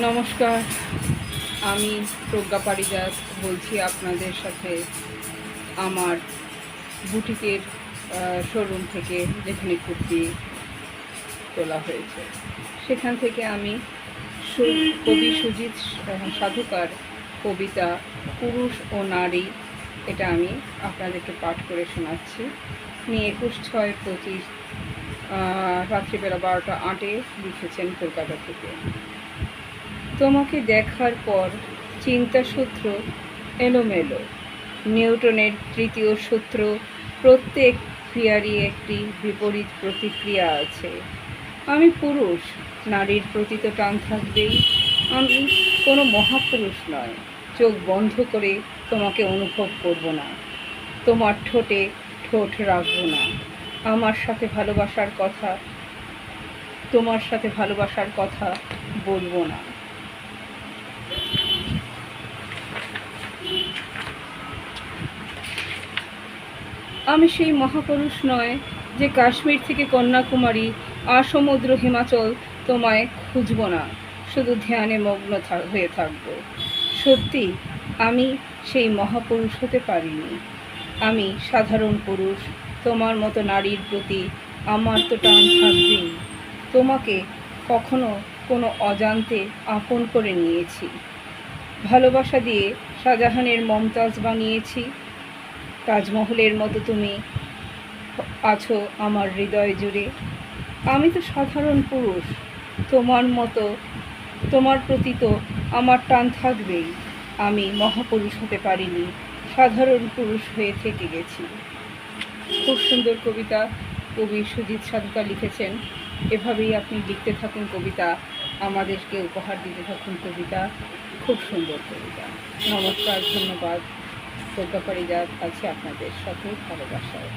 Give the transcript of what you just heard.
নমস্কার, আমি প্রজ্ঞা পারিজাত বলছি আপনাদের সাথে আমার বুটিকের শোরুম থেকে, যেখানে কুর্তি তোলা হয়েছে সেখান থেকে আমি কবি সুজিত সাধুকার কবিতা পুরুষ ও নারী, এটা আমি আপনাদেরকে পাঠ করে শোনাচ্ছি। উনি 21/6/25 রাত্রিবেলা 12টা 8-এ লিখেছেন কলকাতা থেকে। তোমাকে দেখার পর চিন্তাসূত্র এলোমেলো, নিউটনের তৃতীয় সূত্র, প্রত্যেক ক্রিয়ারই একটি বিপরীত প্রতিক্রিয়া আছে। আমি পুরুষ, নারীর প্রতি তো টান থাকবেই। আমি কোনো মহাপুরুষ নয়, চোখ বন্ধ করে তোমাকে অনুভব করব না, তোমার ঠোঁটে ঠোঁট রাখব না, আমার সাথে ভালোবাসার কথা, তোমার সাথে ভালোবাসার কথা বলবো না। আমি সেই মহাপুরুষ নয় যে কাশ্মীর থেকে কন্যাকুমারী আর সমুদ্র হিমাচল তোমায় খুঁজব না, শুধু ধ্যানে মগ্ন হয়ে থাকব। সত্যি আমি সেই মহাপুরুষ হতে পারিনি। আমি সাধারণ পুরুষ, তোমার মতো নারীর প্রতি আমার তো টান থাকবেই। তোমাকে কখনো কোনো অজান্তে আপন করে নিয়েছি, ভালোবাসা দিয়ে শাহজাহানের মমতাজ বানিয়েছি। তাজমহলের মতো তুমি আছো আমার হৃদয় জুড়ে। আমি তো সাধারণ পুরুষ, তোমার প্রতি তো আমার টান থাকবেই। আমি মহাপুরুষ হতে পারিনি, সাধারণ পুরুষ হয়ে থেকে গেছি। খুব সুন্দর কবিতা কবি সুজিত সাধুকা লিখেছেন। এভাবেই আপনি লিখতে থাকুন কবিতা, আমাদেরকে উপহার দিতে থাকুন কবিতা। খুব সুন্দর কবিতা। নমস্কার, ধন্যবাদ। প্রজ্ঞা পারিজাত আছে আপনাদের সাথে ভালোবাসায়।